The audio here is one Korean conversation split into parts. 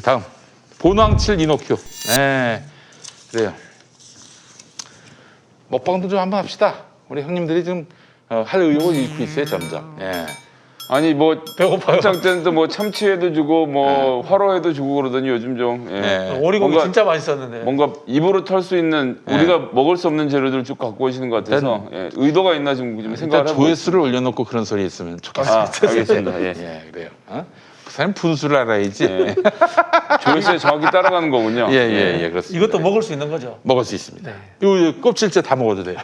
다음 본황칠 이노큐. 네, 그래요. 먹방도 좀 한번 합시다. 우리 형님들이 지금 할 의욕을 잃고 있어요, 점점. 예. 아니 뭐 배고파요. 한창 때는 뭐 참치회도 주고 뭐 화로회도 주고 그러더니 요즘 좀 예. 오리고기 뭔가- 진짜 맛있었는데. 뭔가 입으로 털 수 있는 우리가 먹을 수 없는 재료들 쭉 갖고 오시는 것 같아서 의도가 있나 좀 일단 생각을 해보고 조회수를 올려놓고 그런 소리 했으면 좋겠어요. 알겠습니다. 예. 예, 그래요. 그 사람 분수를 알아야지. 예. 조회수에 정확히 따라가는 거군요. 예, 그렇습니다. 이것도 먹을 수 있는 거죠. 먹을 수 있습니다. 요 껍질째 다 먹어도 돼요.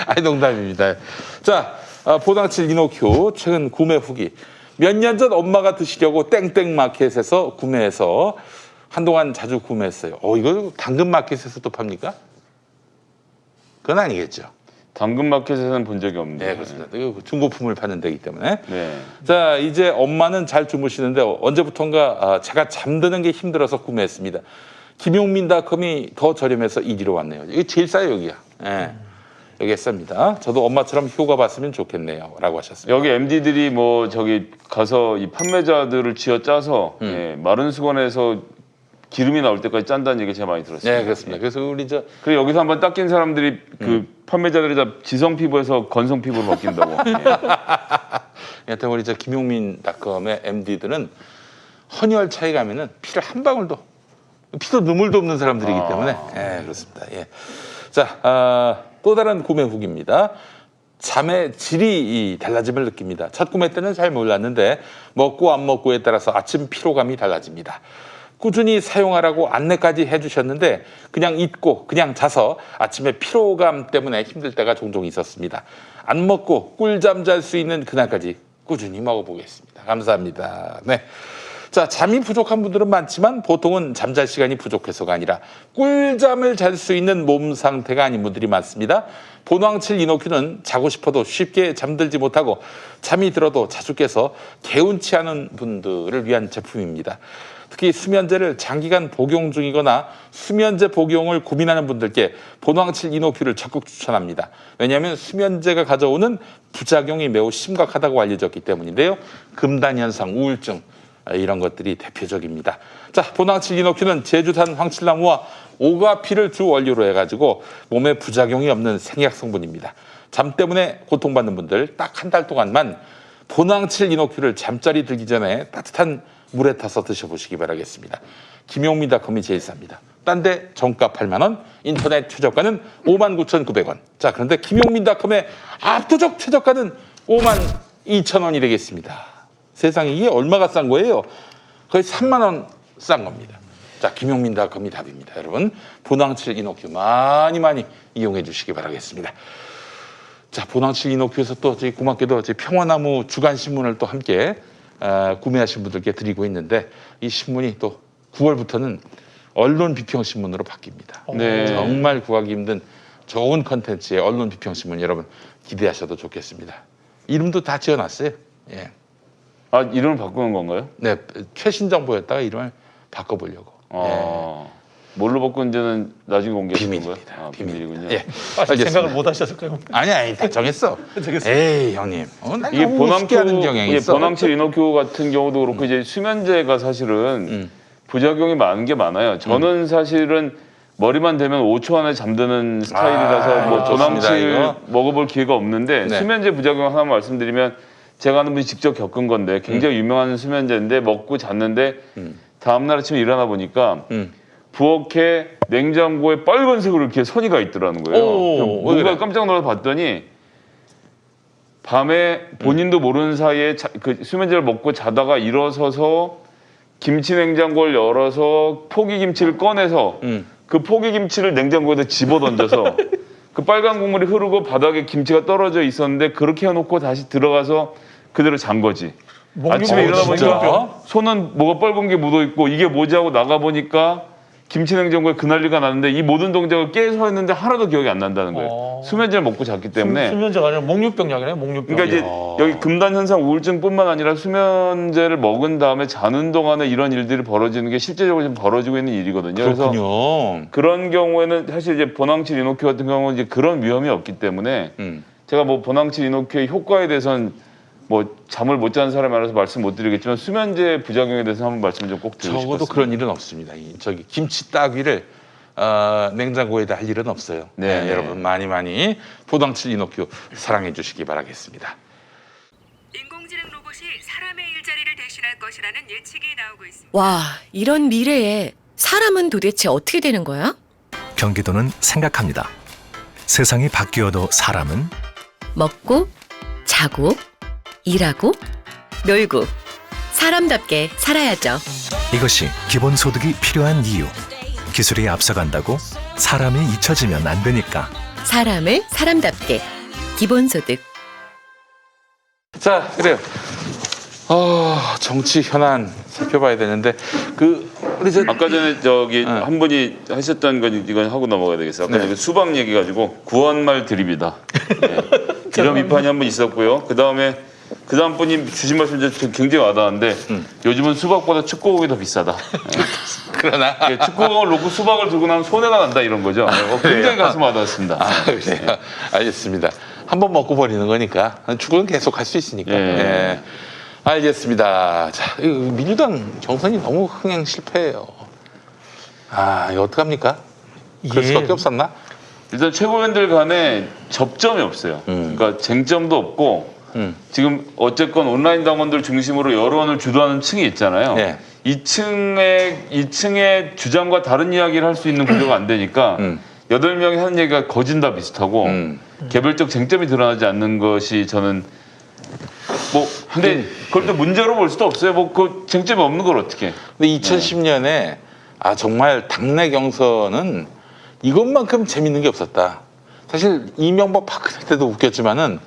아니, 농담입니다. 자, 보당칠 이노큐 최근 구매 후기. 몇 년 전 엄마가 드시려고 땡땡마켓에서 구매해서 한동안 자주 구매했어요. 이거 당근마켓에서도 팝니까? 그건 아니겠죠. 당근마켓에서는 본 적이 없는데. 네, 그렇습니다. 이거 중고품을 파는 데이기 때문에. 네. 자, 이제 엄마는 잘 주무시는데 언제부턴가 제가 잠드는 게 힘들어서 구매했습니다. 김용민닷컴이 더 저렴해서 이리로 왔네요. 이게 제일 싸요, 여기가. 예. 여기에 쌉니다. 저도 엄마처럼 효과 봤으면 좋겠네요. 라고 하셨습니다. 여기 MD들이 뭐 저기 가서 이 판매자들을 쥐어짜서 마른 수건에서 기름이 나올 때까지 짠다는 얘기 제가 많이 들었습니다. 네, 그렇습니다. 그래서 우리 그리고 여기서 한번 닦인 사람들이 그 판매자들이 다 지성 피부에서 건성 피부로 바뀐다고. 여튼 우리 김용민닷컴의 MD들은 헌혈차에 가면은 피를 한 방울도, 피도 눈물도 없는 사람들이기 때문에. 예, 그렇습니다. 예. 자, 또 다른 구매 후기입니다. 잠의 질이 달라짐을 느낍니다. 첫 구매 때는 잘 몰랐는데 먹고 안 먹고에 따라서 아침 피로감이 달라집니다. 꾸준히 사용하라고 안내까지 해주셨는데 그냥 잊고 그냥 자서 아침에 피로감 때문에 힘들 때가 종종 있었습니다. 안 먹고 꿀잠 잘 수 있는 그날까지 꾸준히 먹어보겠습니다. 감사합니다. 네. 자, 잠이 부족한 분들은 많지만 보통은 잠잘 시간이 부족해서가 아니라 꿀잠을 잘 수 있는 몸 상태가 아닌 분들이 많습니다. 본황칠 이노큐는 자고 싶어도 쉽게 잠들지 못하고 잠이 들어도 자주 깨서 개운치 않은 분들을 위한 제품입니다. 특히 수면제를 장기간 복용 중이거나 수면제 복용을 고민하는 분들께 본황칠 이노큐를 적극 추천합니다. 왜냐하면 수면제가 가져오는 부작용이 매우 심각하다고 알려졌기 때문인데요. 금단 현상, 우울증 이런 것들이 대표적입니다. 자, 본황칠 이노큐는 제주산 황칠나무와 오가피를 주 원료로 해가지고 몸에 부작용이 없는 생약 성분입니다. 잠 때문에 고통받는 분들 딱 한 달 동안만 본황칠 이노큐를 잠자리 들기 전에 따뜻한 물에 타서 드셔보시기 바라겠습니다. 김용민닷컴이 제일 쌉니다. 딴 데 정가 8만 원, 인터넷 최저가는 59,900원. 자, 그런데 김용민닷컴의 압도적 최저가는 52,000원이 되겠습니다. 세상에 이게 얼마가 싼 거예요? 거의 3만 원 싼 겁니다. 자, 김용민닷컴이 답입니다. 여러분, 본황칠 이노큐 많이 이용해 주시기 바라겠습니다. 자, 본황칠 이노큐에서 또 저희 고맙게도 저희 평화나무 주간신문을 또 함께 구매하신 분들께 드리고 있는데 이 신문이 또 9월부터는 언론 비평 신문으로 바뀝니다. 네. 정말 구하기 힘든 좋은 컨텐츠의 언론 비평 신문 여러분 기대하셔도 좋겠습니다. 이름도 다 지어놨어요. 예. 이름을 바꾸는 건가요? 네, 최신 정보였다가 이름을 바꿔보려고. 뭘로 바꾼지는 나중에 공개하는 비밀입니다. 건가요? 비밀이군요. 예. 아직 생각을 못 하셨을까요? 아니 다 정했어. 에이 형님. 이게 하는 경향이 있어. 본황칠 이노큐 같은 경우도 그렇고 이제 수면제가 사실은 부작용이 많은 게 많아요. 저는 사실은 머리만 대면 5초 안에 잠드는 스타일이라서 뭐 좋습니다, 본황칠 이거. 먹어볼 기회가 없는데 네. 수면제 부작용 하나 말씀드리면 제가 아는 분이 직접 겪은 건데 굉장히 유명한 수면제인데 먹고 잤는데 다음날 아침에 일어나 보니까 부엌에 냉장고에 빨간색으로 이렇게 선이가 있더라는 거예요. 뭔가 그래? 깜짝 놀라서 봤더니 밤에 본인도 모르는 사이에 그 수면제를 먹고 자다가 일어서서 김치 냉장고를 열어서 포기김치를 꺼내서 그 포기김치를 냉장고에다 집어던져서 그 빨간 국물이 흐르고 바닥에 김치가 떨어져 있었는데 그렇게 해놓고 다시 들어가서 그대로 잔 거지. 아침에 일어나 보니까 손은 뭐가 빨간 게 묻어 있고 이게 뭐지 하고 나가 보니까 김치 냉장고에 그 난리가 났는데 이 모든 동작을 깨서 했는데 하나도 기억이 안 난다는 거예요. 수면제를 먹고 잤기 때문에. 수면제가 아니라 목류병약이네, 목류병. 그러니까 이제 여기 금단 현상 우울증뿐만 아니라 수면제를 먹은 다음에 자는 동안에 이런 일들이 벌어지는 게 실제적으로 지금 벌어지고 있는 일이거든요. 그래서 그렇군요. 그런 경우에는 사실 이제 본황칠 이노큐 같은 경우는 이제 그런 위험이 없기 때문에 제가 뭐 본황칠 이노큐의 효과에 대해서는 뭐 잠을 못 자는 사람이 많아서 말씀 못 드리겠지만 수면제 부작용에 대해서 한번 말씀 좀 꼭 드리고 적어도 싶었습니다. 그런 일은 없습니다. 저기 김치 따귀를 냉장고에다 할 일은 없어요. 네. 여러분 많이 포당칠 이노큐 사랑해 주시기 바라겠습니다. 인공지능 로봇이 사람의 일자리를 대신할 것이라는 예측이 나오고 있습니다. 와, 이런 미래에 사람은 도대체 어떻게 되는 거야? 경기도는 생각합니다. 세상이 바뀌어도 사람은 먹고, 자고, 일하고, 놀고, 사람답게 살아야죠. 이것이 기본소득이 필요한 이유. 기술이 앞서간다고 사람이 잊혀지면 안 되니까. 사람을 사람답게. 기본소득. 자, 그래요. 정치 현안 살펴봐야 되는데 우리 아까 전에 저기 한 분이 하셨던 건 이건 하고 넘어가야 되겠어요. 아까 네. 전에 수박 얘기 가지고 구원말 드립이다. 네. 이런 비판이 한 번 있었고요. 그 다음 분이 주신 말씀 굉장히 와닿았는데 요즘은 수박보다 축구공이 더 비싸다. 그러나 네, 축구공을 놓고 수박을 들고 나면 손해가 난다 이런 거죠. 굉장히 가슴 와닿았습니다. 그래요. 알겠습니다. 한번 먹고 버리는 거니까 축구는 계속 할 수 있으니까. 예. 예. 알겠습니다. 자, 이 민주당 경선이 너무 흥행 실패예요. 이거 어떡합니까? 그럴 수밖에 없었나? 일단 최고위원들 간에 접점이 없어요. 그러니까 쟁점도 없고 지금 어쨌건 온라인 당원들 중심으로 여론을 주도하는 층이 있잖아요. 네. 이 층의 주장과 다른 이야기를 할 수 있는 구조가 안 되니까 8명이 하는 얘기가 거진 다 비슷하고 개별적 쟁점이 드러나지 않는 것이 저는 근데 그걸 또 문제로 볼 수도 없어요. 그 쟁점이 없는 걸 어떻게? 근데 2010년에 정말 당내 경선은 이것만큼 재밌는 게 없었다. 사실 이명박 박근혜 때도 웃겼지만은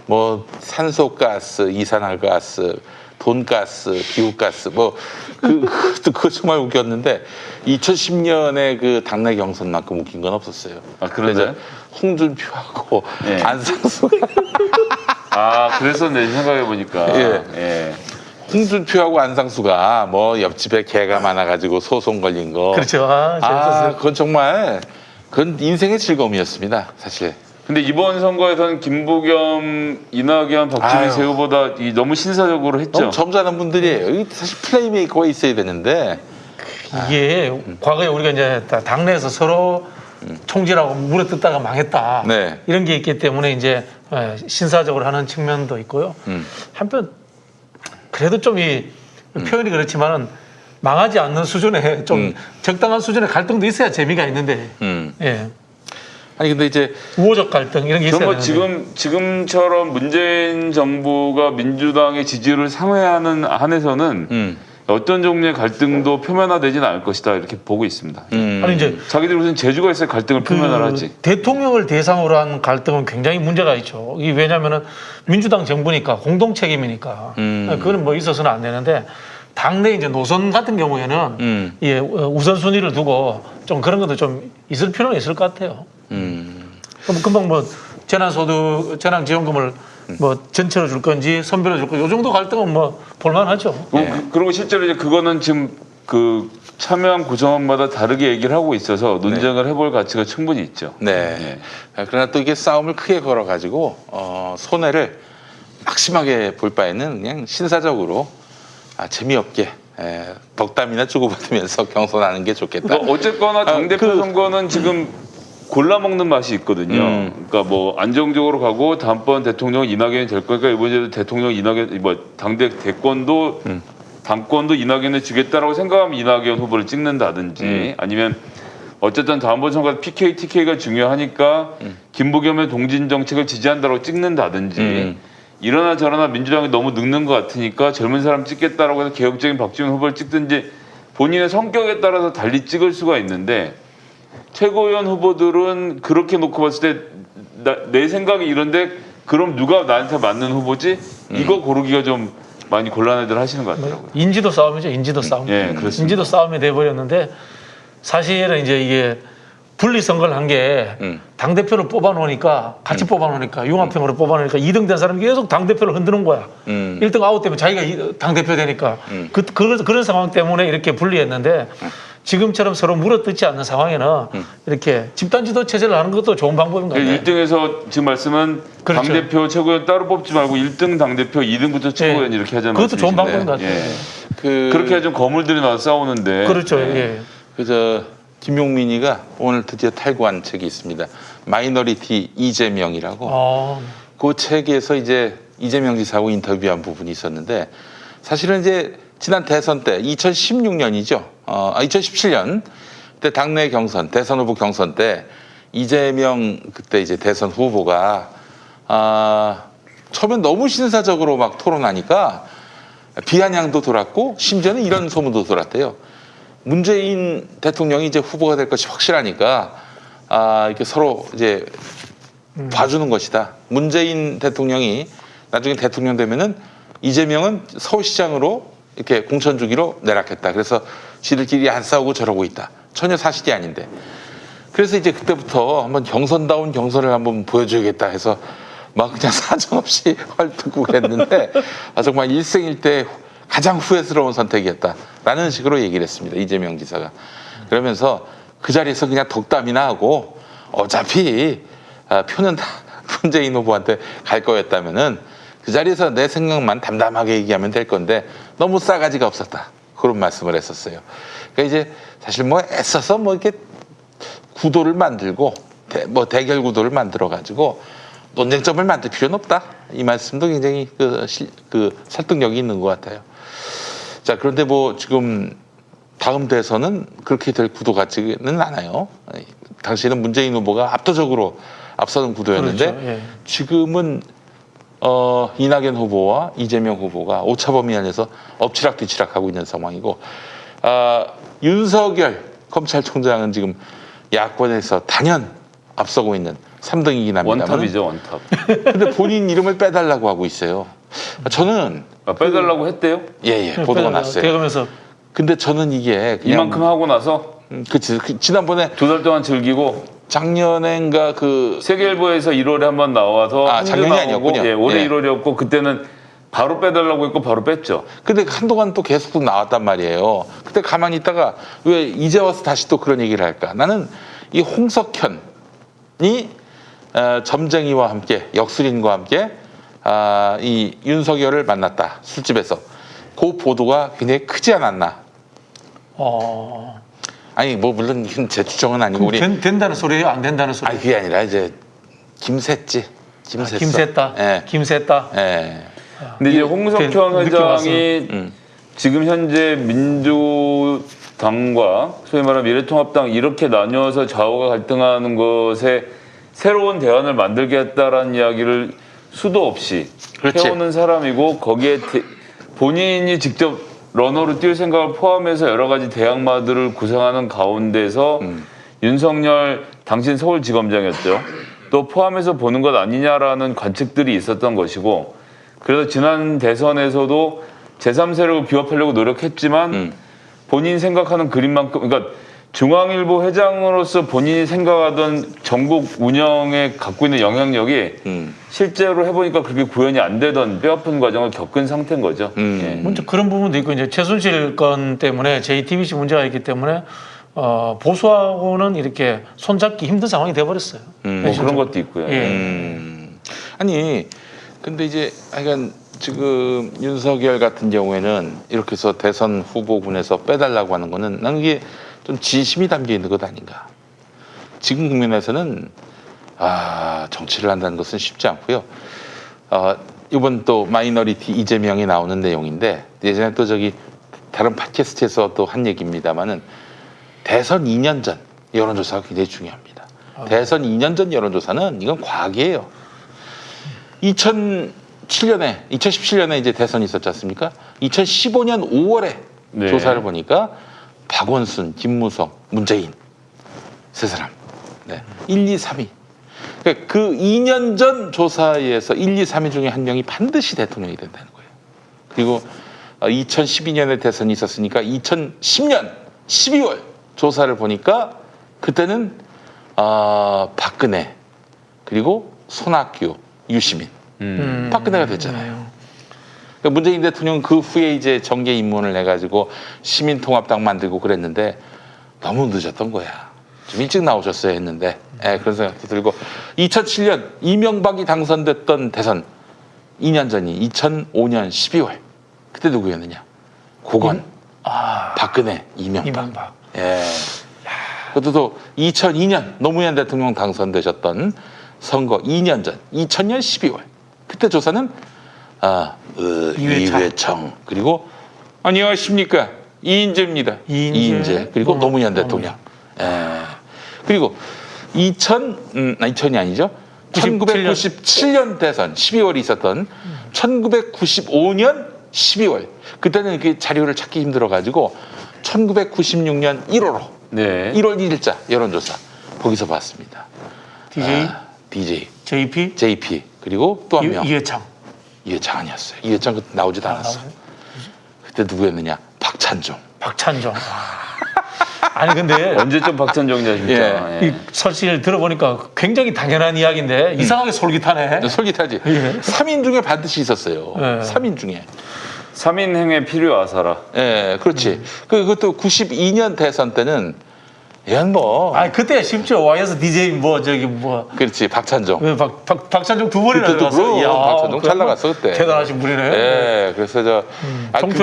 뭐 산소가스, 이산화가스, 돈가스, 기후가스 그거 정말 웃겼는데 2010년에 그 당내 경선만큼 웃긴 건 없었어요. 그러네. 홍준표하고 예. 안상수가 그래서 내 생각해 보니까 예. 홍준표하고 안상수가 뭐 옆집에 개가 많아가지고 소송 걸린 거. 그렇죠. 재밌었어요. 그건 정말 그건 인생의 즐거움이었습니다, 사실. 근데 이번 선거에서는 김부겸, 이낙연, 박주민, 세우보다 너무 신사적으로 했죠. 너무 점잖은 분들이에요. 이 사실 플레이메이커가 있어야 되는데 이게 과거에 우리가 이제 당내에서 서로 총질하고 물어뜯다가 망했다. 네. 이런 게 있기 때문에 이제 신사적으로 하는 측면도 있고요. 한편 그래도 좀 이 표현이 그렇지만은 망하지 않는 수준의 좀 적당한 수준의 갈등도 있어야 재미가 있는데. 예. 아니 근데 이제 우호적 갈등 이런 게 있어야 정말 지금처럼 문재인 정부가 민주당의 지지를 상회하는 한에서는 어떤 종류의 갈등도 표면화되지는 않을 것이다 이렇게 보고 있습니다. 아니 이제 자기들이 무슨 재주가 있어야 갈등을 표면화를 하지. 대통령을 대상으로 한 갈등은 굉장히 문제가 있죠. 이게 왜냐하면은 민주당 정부니까 공동 책임이니까 그거는 뭐 있어서는 안 되는데 당내 이제 노선 같은 경우에는 예, 우선순위를 두고 좀 그런 것도 좀 있을 필요는 있을 것 같아요. 그럼 금방 뭐 재난지원금을 뭐 전체로 줄 건지 선별로 줄 건지 이 정도 갈등은 뭐 볼만하죠. 그리고 실제로 이제 그거는 지금 그 참여한 구성원마다 다르게 얘기를 하고 있어서 논쟁을 해볼 가치가 충분히 있죠. 네. 그러나 또 이게 싸움을 크게 걸어가지고 손해를 막심하게 볼 바에는 그냥 신사적으로 재미없게 덕담이나 주고받으면서 경선하는 게 좋겠다. 어쨌거나 당대표 선거는 지금 골라먹는 맛이 있거든요. 그러니까 뭐 안정적으로 가고 다음번 대통령 이낙연이 될 거니까 이번에도 대통령 이낙연 당권도 이낙연에 주겠다라고 생각하면 이낙연 후보를 찍는다든지 아니면 어쨌든 다음번 선거 PK, TK가 중요하니까 김부겸의 동진 정책을 지지한다고 찍는다든지 이러나 저러나 민주당이 너무 늙는 것 같으니까 젊은 사람 찍겠다라고 해서 개혁적인 박지원 후보를 찍든지 본인의 성격에 따라서 달리 찍을 수가 있는데 최고위원 후보들은 그렇게 놓고 봤을 때 내 생각이 이런데 그럼 누가 나한테 맞는 후보지? 이거 고르기가 좀 많이 곤란해들 하시는 것 같더라고요. 인지도 싸움이죠. 인지도 싸움. 예, 그렇습니다. 인지도 싸움이 돼버렸는데 사실은 이제 이게 분리선거를 한 게 당대표를 뽑아놓으니까 같이 뽑아놓으니까 융합형으로 뽑아놓으니까 2등 된 사람이 계속 당대표를 흔드는 거야. 1등 아웃되면 자기가 당대표 되니까 그런 상황 때문에 이렇게 분리했는데 지금처럼 서로 물어뜯지 않는 상황에는 이렇게 집단지도 체제를 하는 것도 좋은 방법인 것 같아요. 1등에서 지금 말씀은 그렇죠. 당대표 최고위원 따로 뽑지 말고 1등 당대표, 2등부터 최고위원 예. 이렇게 하자는 그것도 좋은 말씀이신데. 방법인 것 같아요. 예. 그렇게 좀 거물들이 나와서 싸우는데. 그렇죠. 예. 그저 김용민이가 오늘 드디어 탈구한 책이 있습니다. 마이너리티 이재명이라고. 그 책에서 이제 이재명 지사하고 인터뷰한 부분이 있었는데 사실은 이제 지난 대선 때 2016년이죠. 2017년 그때 당내 경선, 대선 후보 경선 때 이재명 그때 이제 대선 후보가 처음엔 너무 신사적으로 막 토론하니까 비아냥도 돌았고 심지어는 이런 소문도 돌았대요. 문재인 대통령이 이제 후보가 될 것이 확실하니까 이렇게 서로 이제 봐주는 것이다. 문재인 대통령이 나중에 대통령 되면은 이재명은 서울시장으로 이렇게 공천 주기로 내락했다. 그래서 지들끼리 안 싸우고 저러고 있다. 전혀 사실이 아닌데. 그래서 이제 그때부터 한번 경선다운 경선을 한번 보여줘야겠다 해서 막 그냥 사정없이 활동했는데 정말 일생일대 가장 후회스러운 선택이었다라는 식으로 얘기를 했습니다. 이재명 지사가. 그러면서 그 자리에서 그냥 덕담이나 하고 어차피 표는 다 문재인 후보한테 갈 거였다면은 그 자리에서 내 생각만 담담하게 얘기하면 될 건데 너무 싸가지가 없었다. 그런 말씀을 했었어요. 그러니까 이제 사실 뭐 애써서 뭐 이렇게 구도를 만들고 대결 구도를 만들어 가지고 논쟁점을 만들 필요는 없다. 이 말씀도 굉장히 그 설득력이 있는 것 같아요. 자, 그런데 뭐 지금 다음 대선은 그렇게 될 구도 같지는 않아요. 당시에는 문재인 후보가 압도적으로 앞서는 구도였는데 그렇죠. 예. 지금은 이낙연 후보와 이재명 후보가 오차범위 안에서 엎치락뒤치락 하고 있는 상황이고 윤석열 검찰총장은 지금 야권에서 단연 앞서고 있는 3등이긴 합니다. 원탑이죠, 원탑. 근데 본인 이름을 빼달라고 하고 있어요. 저는 빼달라고 했대요? 예, 보도가 났어요. 대검에서 근데 저는 이게 그냥 이만큼 하고 나서 그치. 지난번에 2달 동안 즐기고 작년엔가 세계일보에서 1월에 한번 나와서 작년이 나오고, 아니었군요. 예, 올해 예. 1월이었고 그때는 바로 빼달라고 했고 바로 뺐죠. 근데 한동안 또 계속 나왔단 말이에요. 그때 가만히 있다가 왜 이제 와서 다시 또 그런 얘기를 할까? 나는 이 홍석현이 점쟁이와 함께 역술인과 함께 이 윤석열을 만났다. 술집에서. 그 보도가 굉장히 크지 않았나. 아니 뭐 물론 이건 제 추정은 아니고 우리 된다는 소리예요? 안 된다는 소리예요? 아니 그게 아니라 이제 김샜지. 김셌다. 예. 김셌다. 예. 근데 이제 홍석현 늦게 왔어. 회장이 지금 현재 민주당과 소위 말하는 미래통합당 이렇게 나뉘어서 좌우가 갈등하는 것에 새로운 대안을 만들겠다라는 이야기를 수도 없이 그렇지. 해오는 사람이고 거기에 본인이 직접 러너로 뛸 생각을 포함해서 여러 가지 대항마들을 구상하는 가운데서 윤석열 당신 서울지검장이었죠. 또 포함해서 보는 것 아니냐라는 관측들이 있었던 것이고 그래서 지난 대선에서도 제3세력을 비워하려고 노력했지만 본인이 생각하는 그림만큼 그러니까 중앙일보 회장으로서 본인이 생각하던 전국 운영에 갖고 있는 영향력이 실제로 해보니까 그렇게 구현이 안 되던 뼈아픈 과정을 겪은 상태인 거죠. 예. 먼저 그런 부분도 있고 이제 최순실 건 때문에 JTBC 문제가 있기 때문에 보수하고는 이렇게 손잡기 힘든 상황이 돼버렸어요. 뭐 그런 것도 있고요. 예. 아니 근데 이제 하여간 지금 윤석열 같은 경우에는 이렇게 해서 대선 후보군에서 빼달라고 하는 거는 나는 이게 좀 진심이 담겨 있는 것 아닌가. 지금 국면에서는 정치를 한다는 것은 쉽지 않고요. 이번 또 마이너리티 이재명이 나오는 내용인데 예전에 또 다른 팟캐스트에서 또 한 얘기입니다만은 대선 2년 전 여론조사가 굉장히 중요합니다. 대선 2년 전 여론조사는 이건 과학이에요. 2017년에 이제 대선이 있었지 않습니까? 2015년 5월에 네. 조사를 보니까 박원순, 김무성, 문재인 세 사람. 네. 1, 2, 3위. 그러니까 그 2년 전 조사에서 1, 2, 3위 중에 한 명이 반드시 대통령이 된다는 거예요. 그리고 2012년에 대선이 있었으니까 2010년 12월 조사를 보니까 그때는 박근혜 그리고 손학규, 유시민 박근혜가 됐잖아요. 그러니까 문재인 대통령 그 후에 이제 정계 입문을 해가지고 시민통합당 만들고 그랬는데 너무 늦었던 거야. 좀 일찍 나오셨어야 했는데 그런 생각도 들고 2007년 이명박이 당선됐던 대선 2년 전이 2005년 12월 그때 누구였느냐? 고건, 박근혜, 이명박. 예. 그것도 2002년 노무현 대통령 당선되셨던 선거 2년 전 2000년 12월 그때 조사는 이회창 그리고 안녕하십니까 이인재입니다. 이인재 그리고 노무현 대통령. 예. 그리고 2000이 아니죠. 1997년 대선 12월이 있었던 1995년 12월 그때는 그 자료를 찾기 힘들어가지고 1996년 1월로 네. 1월 1일자 여론조사 거기서 봤습니다. DJ, JP 그리고 또 한 명 이회창 아니었어요. 이회창 그때 나오지도 않았어. 그때 누구였느냐? 박찬종. 아니 근데 언제쯤 박찬종이냐 진짜. 이 설치를 들어보니까 굉장히 당연한 이야기인데 이상하게 솔깃하네. 솔깃하지. 3인 중에 반드시 있었어요. 3인 중에. 3인행에 필요하사라. 예, 그렇지. 그것도 92년 대선 때는 얘는 뭐. 그때 쉽죠. YS DJ 그렇지, 박찬종. 박찬종 두 번이나 그때도 들어갔어. 그럼 박찬종 잘 나갔어 그때. 대단하신 분이네. 예, 그래서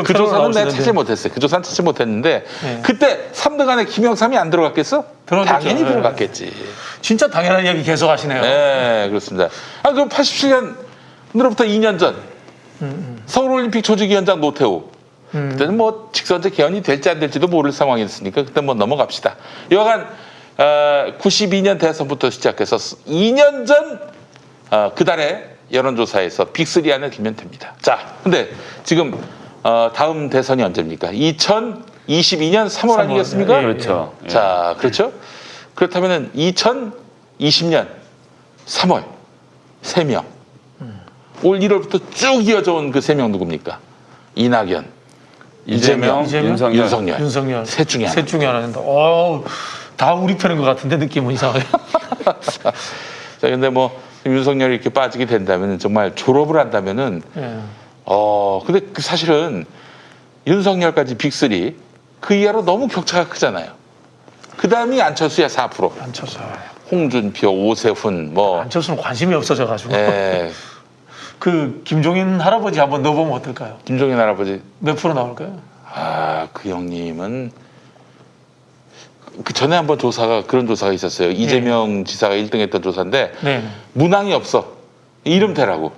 그 조사는 내가 찾지 못했어요. 그 조사는 찾지 못했는데 그때 3등 안에 김영삼이 안 들어갔겠어? 들어갔겠죠. 당연히 들어갔겠지. 진짜 당연한 이야기 계속 하시네요. 네, 그렇습니다. 그럼 87년으로부터 2년 전 서울올림픽 조직위원장 노태우. 그때는 뭐 직선제 개헌이 될지 안 될지도 모를 상황이었으니까 그때 뭐 넘어갑시다. 여간 92년 대선부터 시작해서 2년 전 그달에 여론조사에서 빅3 안에 들면 됩니다. 자, 근데 지금 다음 대선이 언제입니까? 2022년 3월 아니겠습니까? 예, 그렇죠. 예. 자, 그렇죠. 그렇다면은 2020년 3월 3명. 올 1월부터 쭉 이어져 온 그 3명 누굽니까? 이낙연, 이재명, 윤석열. 셋 중에 하나인데. 다 우리 편인 것 같은데 느낌은 이상하게. 자, 근데 뭐 윤석열이 이렇게 빠지게 된다면 정말 졸업을 한다면은 근데 사실은 윤석열까지 빅3 그 이하로 너무 격차가 크잖아요. 그 다음이 안철수야 4%. 안철수. 홍준표, 오세훈 뭐. 안철수는 관심이 없어져가지고. 예. 그 김종인 할아버지 한번 넣어보면 어떨까요? 김종인 할아버지 몇 프로 나올까요? 그 형님은 그 전에 한번 그런 조사가 있었어요. 이재명 지사가 1등했던 조사인데 문항이 없어. 이름 대라고.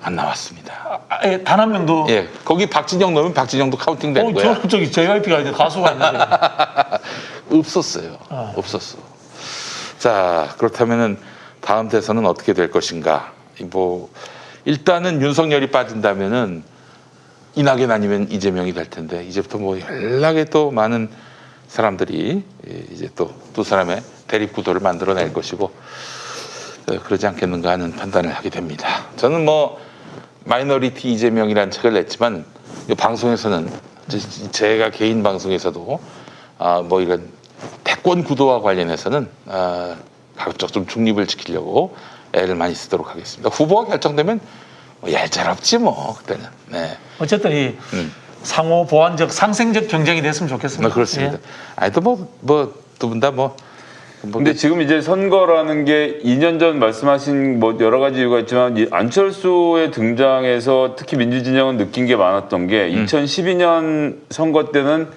안 나왔습니다. 단 한 명도. 예, 거기 박진영 넣으면 박진영도 카운팅 되는 거야. 저기 JYP가 이제 가수가 있는데. 없었어요. 없었어. 자, 그렇다면은 다음 대선은 어떻게 될 것인가? 뭐 일단은 윤석열이 빠진다면은 이낙연 아니면 이재명이 될 텐데 이제부터 뭐 연락에 또 많은 사람들이 이제 또 두 사람의 대립 구도를 만들어낼 것이고 그러지 않겠는가 하는 판단을 하게 됩니다. 저는 뭐 마이너리티 이재명이라는 책을 냈지만 이 방송에서는 제가 개인 방송에서도 뭐 이런 대권 구도와 관련해서는 가급적 좀 중립을 지키려고 애를 많이 쓰도록 하겠습니다. 후보가 결정되면 뭐 얄짤없지 뭐 그때는. 네. 어쨌든 이 상호 보완적 상생적 경쟁이 됐으면 좋겠습니다. 그렇습니다. 아니 또 뭐 두 분 다 뭐. 근데 지금 이제 선거라는 게 2년 전 말씀하신 뭐 여러 가지 이유가 있지만 안철수의 등장에서 특히 민주진영은 느낀 게 많았던 게 2012년 선거 때는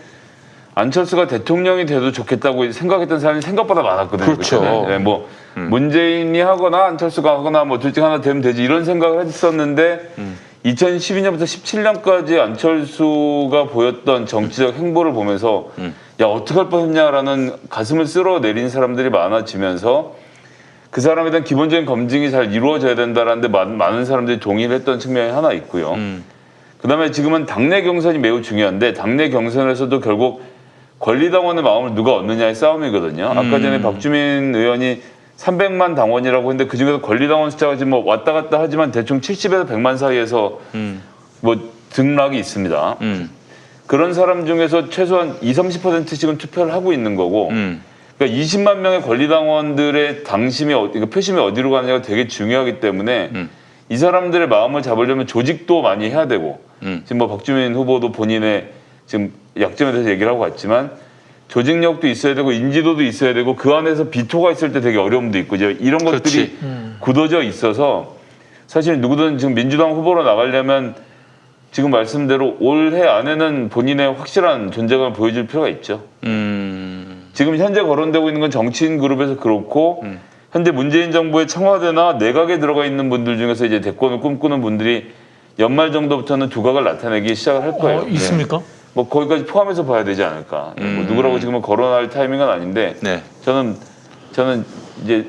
안철수가 대통령이 돼도 좋겠다고 생각했던 사람이 생각보다 많았거든요. 그렇죠. 네, 뭐 문재인이 하거나 안철수가 하거나 뭐 둘 중 하나 되면 되지 이런 생각을 했었는데 2012년부터 17년까지 안철수가 보였던 정치적 행보를 보면서 야 어떡할 뻔했냐라는 가슴을 쓸어내린 사람들이 많아지면서 그 사람에 대한 기본적인 검증이 잘 이루어져야 된다라는데 많은 사람들이 동의를 했던 측면이 하나 있고요. 그다음에 지금은 당내 경선이 매우 중요한데 당내 경선에서도 결국 권리당원의 마음을 누가 얻느냐의 싸움이거든요. 아까 전에 박주민 의원이 300만 당원이라고 했는데 그중에서 권리당원 숫자가 지금 뭐 왔다 갔다 하지만 대충 70에서 100만 사이에서 뭐 등락이 있습니다. 그런 사람 중에서 최소한 20-30%씩은 투표를 하고 있는 거고 그러니까 20만 명의 권리당원들의 당심이 표심이 어디로 가느냐가 되게 중요하기 때문에 이 사람들의 마음을 잡으려면 조직도 많이 해야 되고 지금 뭐 박주민 후보도 본인의 지금 약점에 대해서 얘기를 하고 갔지만 조직력도 있어야 되고 인지도도 있어야 되고 그 안에서 비토가 있을 때 되게 어려움도 있고 이제 이런 것들이 굳어져 있어서 사실 누구든 지금 민주당 후보로 나가려면 지금 말씀대로 올해 안에는 본인의 확실한 존재감을 보여줄 필요가 있죠. 지금 현재 거론되고 있는 건 정치인 그룹에서 그렇고 현재 문재인 정부의 청와대나 내각에 들어가 있는 분들 중에서 이제 대권을 꿈꾸는 분들이 연말 정도부터는 두각을 나타내기 시작을 할 거예요. 있습니까? 네. 뭐 거기까지 포함해서 봐야 되지 않을까. 뭐 누구라고 지금은 거론할 타이밍은 아닌데 네. 저는 이제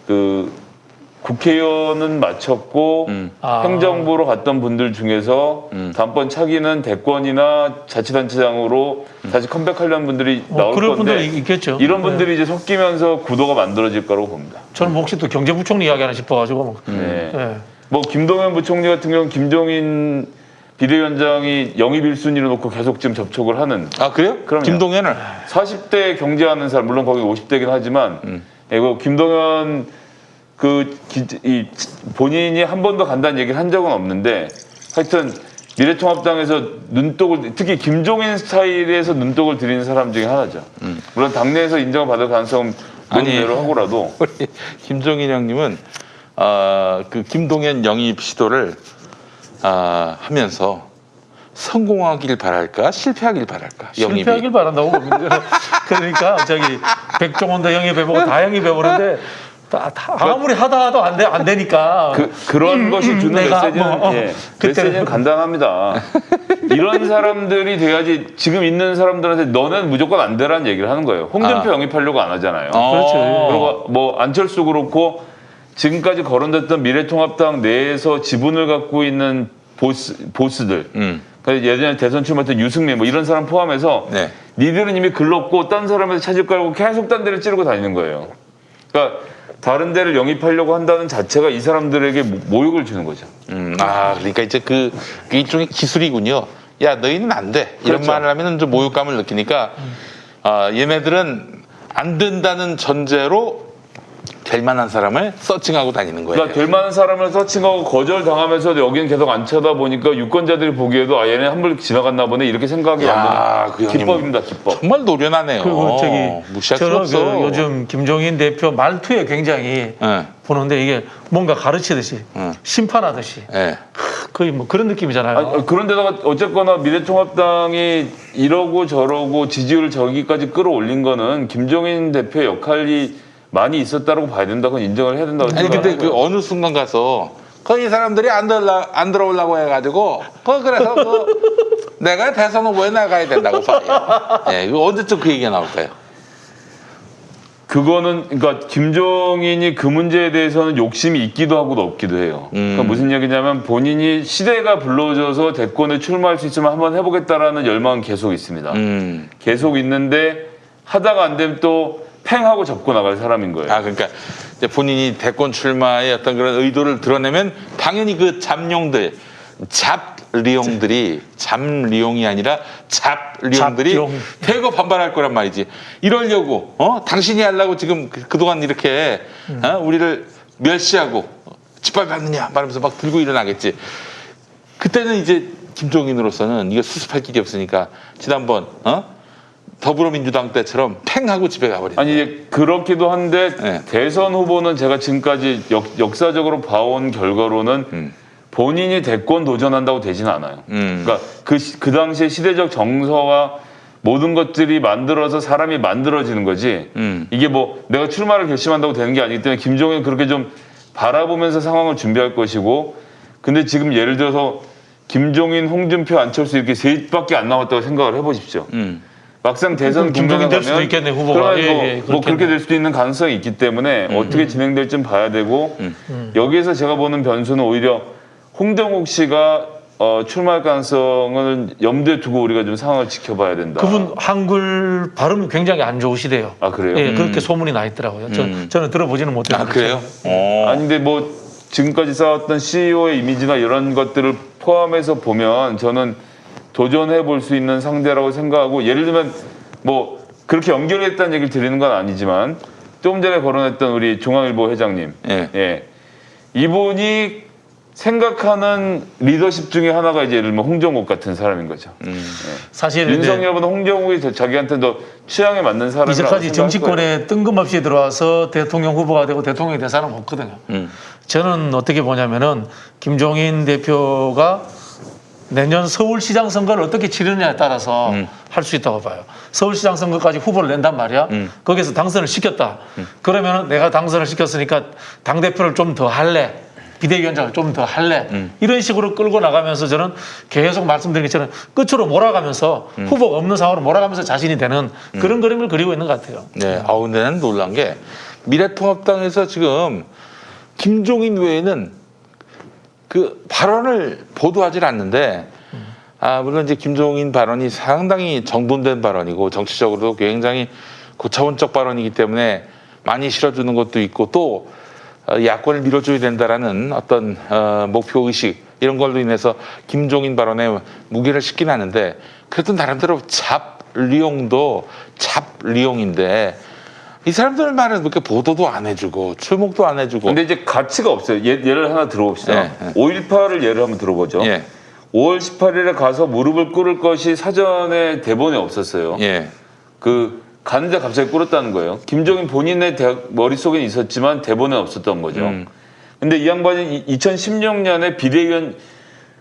그 국회의원은 마쳤고 행정부로 갔던 분들 중에서 다음번 차기는 대권이나 자치단체장으로 다시 컴백하려는 분들이 나올 그럴 건데 분들이 있겠죠. 이런 분들이 이제 섞이면서 구도가 만들어질 거라고 봅니다. 저는 뭐 혹시 또 경제부총리 이야기 하나 싶어가지고. 네. 네. 뭐 김동연 부총리 같은 경우는 김종인 비대위원장이 영입 1순위로 놓고 계속 지금 접촉을 하는. 아 그래요? 그럼요. 김동연을 40대 경제하는 사람 물론 거기 50대긴 하지만 이거 김동연 이 본인이 한 번도 간다는 얘기를 한 적은 없는데 하여튼 미래통합당에서 눈독을 특히 김종인 스타일에서 눈독을 들이는 사람 중에 하나죠. 물론 당내에서 인정을 받을 가능성은 논외로 하고라도 우리 김종인 형님은 그 김동연 영입 시도를 하면서 성공하길 바랄까 실패하길 바랄까 영입이. 실패하길 바란다고 봅니다. 그러니까 저기 백종원도 영입해보고 다 영입해보는데 아무리 하다도 안 되니까 그런 것이 주는 내가 메시지는 메시지는 간단합니다. 이런 사람들이 돼야지 지금 있는 사람들한테 너는 무조건 안 되라는 얘기를 하는 거예요. 홍준표 영입하려고 안 하잖아요. 그렇죠. 그리고 뭐 안철수 그렇고 지금까지 거론됐던 미래통합당 내에서 지분을 갖고 있는 보스들 그러니까 예전에 대선 출마했던 유승민 뭐 이런 사람 포함해서 네. 니들은 이미 글렀고 딴 사람에서 찾을 거라고 계속 딴 데를 찌르고 다니는 거예요. 그러니까 다른 데를 영입하려고 한다는 자체가 이 사람들에게 모욕을 주는 거죠. 그러니까 이제 그 일종의 기술이군요. 야 너희는 안 돼. 이런 그렇죠. 말을 하면 좀 모욕감을 느끼니까 얘네들은 안 된다는 전제로 될 만한 사람을 서칭하고 다니는 거예요. 그러니까 될 만한 사람을 서칭하고 거절당하면서 여기는 계속 안 쳐다보니까 유권자들이 보기에도 얘네 한 번 지나갔나 보네 이렇게 생각이 만드는 그 기법입니다. 기법. 정말 노련하네요. 그리고 무시할 수 저는 없어. 요즘 김종인 대표 말투에 굉장히 네. 보는데 이게 뭔가 가르치듯이 심판하듯이 네. 거의 뭐 그런 느낌이잖아요. 그런데다가 어쨌거나 미래통합당이 이러고 저러고 지지율을 저기까지 끌어올린 거는 김종인 대표의 역할이 많이 있었다고 봐야 된다고 인정을 해야 된다고 아니 생각하고요. 근데 그 어느 순간 가서 이 사람들이 안 들어오려고 해가지고 그래서 내가 대선 후보에 나가야 된다고 봐요. 네, 그 언제쯤 그 얘기가 나올까요? 그거는 그러니까 김종인이 그 문제에 대해서는 욕심이 있기도 하고 없기도 해요. 그러니까 무슨 얘기냐면 본인이 시대가 불러줘서 대권에 출마할 수 있으면 한번 해보겠다라는 열망은 계속 있습니다. 계속 있는데 하다가 안 되면 또 팽하고 접고 나갈 사람인 거예요. 그러니까 이제 본인이 대권 출마의 어떤 그런 의도를 드러내면 당연히 그 잡룡들, 잡리용이 아니라 잡리용들이 잡룡. 대거 반발할 거란 말이지. 이러려고 당신이 하려고 지금 그동안 이렇게 우리를 멸시하고 짓밟았느냐 말하면서 막 들고 일어나겠지. 그때는 이제 김종인으로서는 이거 수습할 길이 없으니까 지난번 더불어민주당 때처럼 팽하고 집에 가버린다. 아니 이제 그렇기도 한데 네. 대선 후보는 제가 지금까지 역사적으로 봐온 결과로는 본인이 대권 도전한다고 되지는 않아요. 그러니까 그 당시에 시대적 정서와 모든 것들이 만들어서 사람이 만들어지는 거지. 이게 뭐 내가 출마를 결심한다고 되는 게 아니기 때문에 김종인 그렇게 좀 바라보면서 상황을 준비할 것이고. 근데 지금 예를 들어서 김종인, 홍준표, 안철수 이렇게 셋밖에 안 남았다고 생각을 해보십시오. 막상 대선 김종인 될 수도 가면 있겠네 후보가. 뭐 그렇게 될 수도 있는 가능성이 있기 때문에 어떻게 진행될지 봐야 되고 여기에서 제가 보는 변수는 오히려 홍정욱 씨가 출마할 가능성을 염두에 두고 우리가 좀 상황을 지켜봐야 된다. 그분 한글 발음이 굉장히 안 좋으시대요. 아 그래요? 예, 그렇게 소문이 나 있더라고요. 저는 들어보지는 못했어요. 그래요? 아니 근데 뭐 지금까지 쌓았던 CEO의 이미지나 이런 것들을 포함해서 보면 저는 도전해 볼 수 있는 상대라고 생각하고 예를 들면 뭐 그렇게 연결했다는 얘기를 드리는 건 아니지만 조금 전에 거론했던 우리 중앙일보 회장님 예. 이분이 생각하는 리더십 중에 하나가 이제 예를 들면 홍정욱 같은 사람인 거죠. 사실 윤석열보다 홍정욱이 더 자기한테 더 취향에 맞는 사람이라고 이제까지 생각할 정치권에 뜬금없이 들어와서 대통령 후보가 되고 대통령이 된 사람은 없거든요. 저는 어떻게 보냐면은 김종인 대표가 내년 서울시장 선거를 어떻게 치르느냐에 따라서 할 수 있다고 봐요. 서울시장 선거까지 후보를 낸단 말이야. 거기서 당선을 시켰다. 그러면 내가 당선을 시켰으니까 당대표를 좀 더 할래. 비대위원장을 좀 더 할래. 이런 식으로 끌고 나가면서 저는 계속 말씀드린 것처럼 끝으로 몰아가면서 후보가 없는 상황으로 몰아가면서 자신이 되는 그런 그림을 그리고 있는 것 같아요. 네. 근데 난 놀란 게 미래통합당에서 지금 김종인 외에는 그 발언을 보도하지 않는데 물론 이제 김종인 발언이 상당히 정돈된 발언이고 정치적으로도 굉장히 고차원적 발언이기 때문에 많이 실어주는 것도 있고 또 야권을 밀어줘야 된다라는 어떤 목표 의식 이런 걸로 인해서 김종인 발언에 무게를 싣긴 하는데 그래도 나름대로 잡리용도 잡리용인데 이 사람들 말은 그렇게 보도도 안 해주고 출목도 안 해주고. 근데 이제 가치가 없어요. 예를 하나 들어봅시다. 네. 5.18을 예를 한번 들어보죠. 예. 5월 18일에 가서 무릎을 꿇을 것이 사전에 대본에 없었어요. 예. 가는데 갑자기 꿇었다는 거예요. 김종인 본인의 머릿속에 있었지만 대본에 없었던 거죠. 근데 이 양반이 2016년에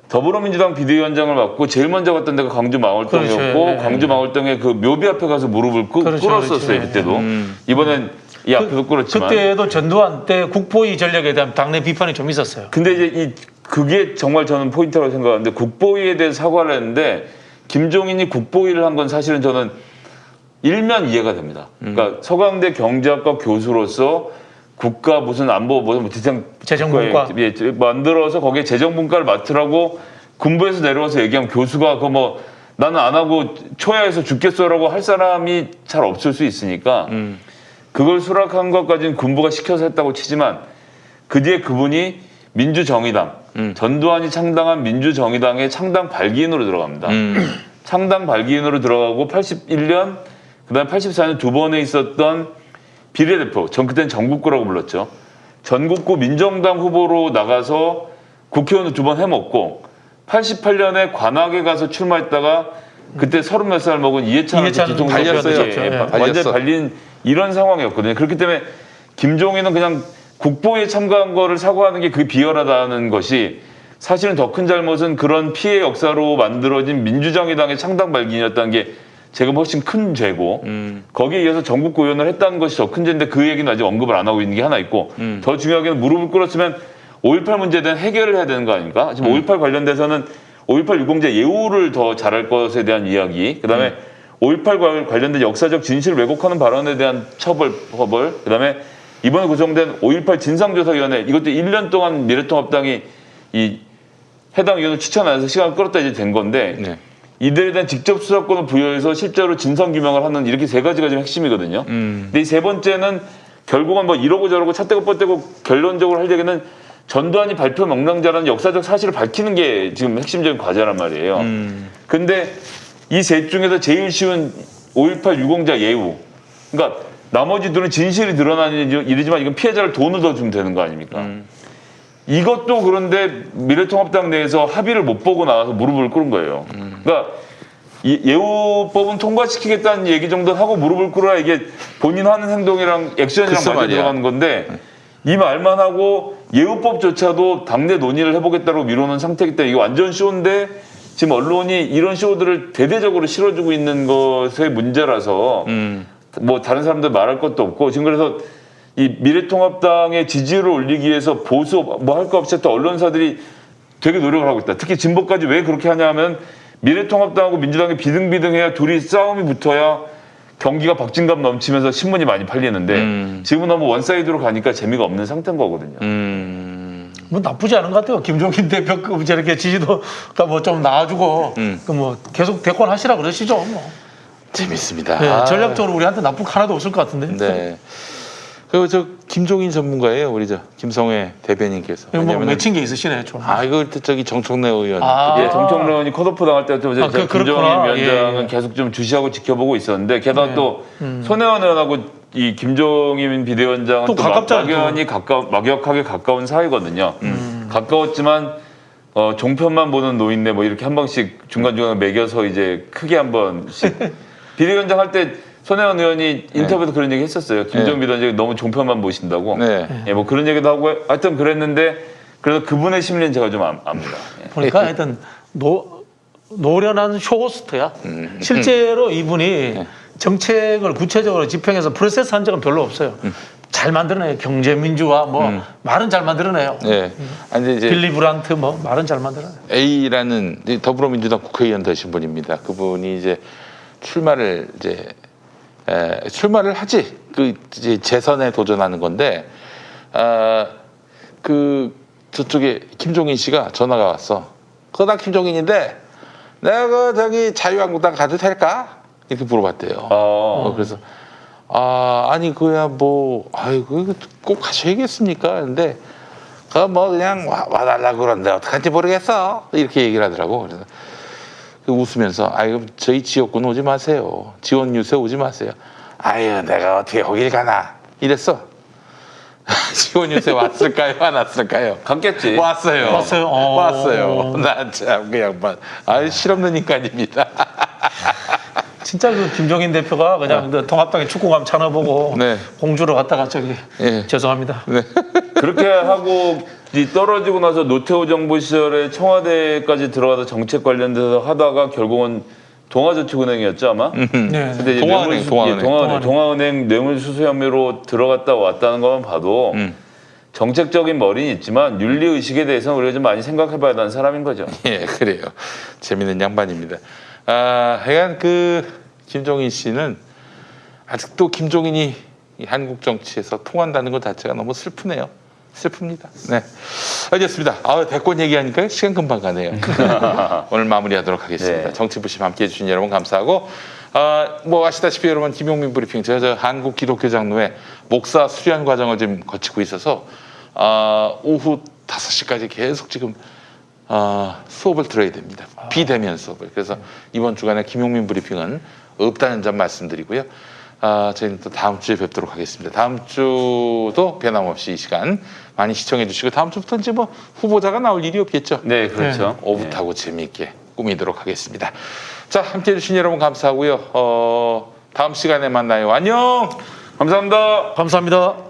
더불어민주당 비대위원장을 맡고 제일 먼저 갔던 데가 광주 망월동이었고 그렇죠. 광주 망월동의 그 묘비 앞에 가서 무릎을 그렇죠, 꿇었었어요. 그렇죠. 그때도. 이번엔 이 앞에서 꿇었지만. 그때도 전두환 때 국보위 전략에 대한 당내 비판이 좀 있었어요. 근데 이제 그게 정말 저는 포인트라고 생각하는데 국보위에 대해서 사과를 했는데 김종인이 국보위를 한 건 사실은 저는 일면 이해가 됩니다. 그러니까 서강대 경제학과 교수로서 국가 무슨 안보 재정분과 만들어서 거기에 재정분과를 맡으라고 군부에서 내려와서 얘기하면 교수가 나는 안 하고 초야에서 죽겠어라고 할 사람이 잘 없을 수 있으니까 그걸 수락한 것까지는 군부가 시켜서 했다고 치지만 그 뒤에 그분이 민주정의당 전두환이 창당한 민주정의당의 창당 발기인으로 들어갑니다. 창당 발기인으로 들어가고 81년 그다음에 84년 두 번에 있었던 비례대표, 그때는 전국구라고 불렀죠. 전국구 민정당 후보로 나가서 국회의원을 두 번 해먹고 88년에 관악에 가서 출마했다가 그때 30몇 살 먹은 이해찬한테 뒤통수 발렸어요. 완전 발린 이런 상황이었거든요. 그렇기 때문에 김종인은 그냥 국보에 참가한 거를 사과하는 게 그게 비열하다는 것이 사실은 더 큰 잘못은 그런 피해 역사로 만들어진 민주정의당의 창당 발기인이었다는 게 제가 훨씬 큰 죄고 거기에 이어서 전국구 의원을 했다는 것이 더 큰 죄인데 그 얘기는 아직 언급을 안 하고 있는 게 하나 있고 더 중요하게는 무릎을 꿇었으면 5.18 문제에 대한 해결을 해야 되는 거 아닙니까? 지금 5.18 관련돼서는 5.18 유공자 예우를 더 잘할 것에 대한 이야기 그다음에 5.18 관련된 역사적 진실을 왜곡하는 발언에 대한 처벌 그다음에 이번에 구성된 5.18 진상조사위원회 이것도 1년 동안 미래통합당이 이 해당 위원을 추천 안 해서 시간을 끌었다 이제 된 건데 네. 이들에 대한 직접 수사권을 부여해서 실제로 진상규명을 하는 이렇게 세 가지가 좀 핵심이거든요. 근데 이 세 번째는 결국은 이러고 저러고 찻대고 뻗대고 결론적으로 할 얘기는 전두환이 발표 명랑자라는 역사적 사실을 밝히는 게 지금 핵심적인 과제란 말이에요. 근데 이 셋 중에서 제일 쉬운 5.18 유공자 예우. 그러니까 나머지 둘은 진실이 드러나는 일이지만 이건 피해자를 돈을 더 주면 되는 거 아닙니까? 이것도 그런데 미래통합당 내에서 합의를 못 보고 나와서 무릎을 꿇은 거예요. 그러니까 예우법은 통과시키겠다는 얘기 정도는 하고 무릎을 꿇어야 이게 본인 하는 행동이랑 액션이랑 맞아 들어가는 건데 이 말만 하고 예우법조차도 당내 논의를 해보겠다고 미루는 상태이기 때문에 이게 완전 쇼인데 지금 언론이 이런 쇼들을 대대적으로 실어주고 있는 것의 문제라서 다른 사람들 말할 것도 없고 지금 그래서 이 미래통합당의 지지율을 올리기 위해서 보수 할 거 없이 또 언론사들이 되게 노력을 하고 있다. 특히 진보까지 왜 그렇게 하냐면 미래통합당하고 민주당이 비등비등해야 둘이 싸움이 붙어야 경기가 박진감 넘치면서 신문이 많이 팔리는데 지금은 너무 원사이드로 가니까 재미가 없는 상태인 거거든요. 나쁘지 않은 것 같아요. 김종인 대표급 저렇게 지지도가 좀 나와주고 계속 대권하시라 그러시죠. 재밌습니다. 네, 전략적으로 우리한테 나쁜 거 하나도 없을 것 같은데. 네. 그리고 김종인 전문가예요, 우리 김성회 대변인께서. 맺힌 게 있으시네, 좀. 이거 정청래 의원. 정청래 의원이 컷오프 당할 때부터 김종인 위원장은 계속 좀 주시하고 지켜보고 있었는데 게다가 또 손혜원 의원하고 이 김종인 비대위원장은 또 막연히 막역하게 가까운 사이거든요. 가까웠지만 종편만 보는 노인네 뭐 이렇게 한 번씩 중간중간 매겨서 이제 크게 한 번씩 비대위원장 할 때 손혜원 의원이 인터뷰에서 그런 얘기 했었어요. 김종인 비대위원장이 너무 종편만 보신다고. 네. 예, 뭐 그런 얘기도 하고 하여튼 그랬는데 그래서 그분의 심리는 제가 좀 압니다. 예. 보니까 하여튼 노련한 쇼호스트야. 실제로 이분이 정책을 구체적으로 집행해서 프로세스 한 적은 별로 없어요. 잘 만들어내요. 경제민주화 뭐 말은 잘 만들어내요. 네. 아니 이제 빌리 브란트 뭐 말은 잘 만들어내요. A라는 더불어민주당 국회의원 되신 분입니다. 그분이 이제 출마를 하지 그 이제 재선에 도전하는 건데 그 저쪽에 김종인 씨가 전화가 왔어. 그나 김종인인데 내가 그 저기 자유한국당 가도 될까? 이렇게 물어봤대요. 그래서 아니 그야 뭐 아이고 꼭 가셔야겠습니까? 근데 그 뭐 그냥 와달라고 그러는데 어떡할지 모르겠어. 이렇게 얘기를 하더라고. 그래서 웃으면서 아이고 저희 지역군 오지 마세요. 지원 유세 오지 마세요. 아유 내가 어떻게 거길 가나 이랬어. 지원 유세 왔을까요? 안 왔을까요? 갔겠지. 왔어요. 왔어요? 나 참 그 양반 실없는 인간입니다. 진짜 그 김종인 대표가 그냥 그 통합당에 축구 가면 찾아보고 네. 공주로 갔다가 저기 죄송합니다. 그렇게 하고 떨어지고 나서 노태우 정부 시절에 청와대까지 들어가서 정책 관련돼서 하다가 결국은 동아저축은행이었죠 아마. 네. 근데 이제 동아은행. 동아은행 뇌물수수 혐의로 들어갔다 왔다는 것만 봐도 정책적인 머리는 있지만 윤리 의식에 대해서는 우리가 좀 많이 생각해봐야 하는 사람인 거죠. 예, 그래요. 재밌는 양반입니다. 하여간 그 김종인 씨는 아직도 김종인이 이 한국 정치에서 통한다는 것 자체가 너무 슬프네요. 슬픕니다. 네, 알겠습니다. 대권 얘기하니까 시간 금방 가네요. 오늘 마무리하도록 하겠습니다. 네. 정치부심 함께해 주신 여러분 감사하고 뭐 아시다시피 여러분 김용민 브리핑 제가 저 한국 기독교 장로회 목사 수련 과정을 지금 거치고 있어서 오후 5시까지 계속 지금 수업을 들어야 됩니다. 비대면 수업을. 그래서 이번 주간에 김용민 브리핑은 없다는 점 말씀드리고요. 저희는 또 다음 주에 뵙도록 하겠습니다. 다음 주도 변함없이 이 시간 많이 시청해 주시고 다음 주부터 이제 뭐 후보자가 나올 일이 없겠죠. 네, 그렇죠. 오붓하고 재미있게 꾸미도록 하겠습니다. 자, 함께해 주신 여러분 감사하고요. 다음 시간에 만나요. 안녕. 감사합니다. 감사합니다.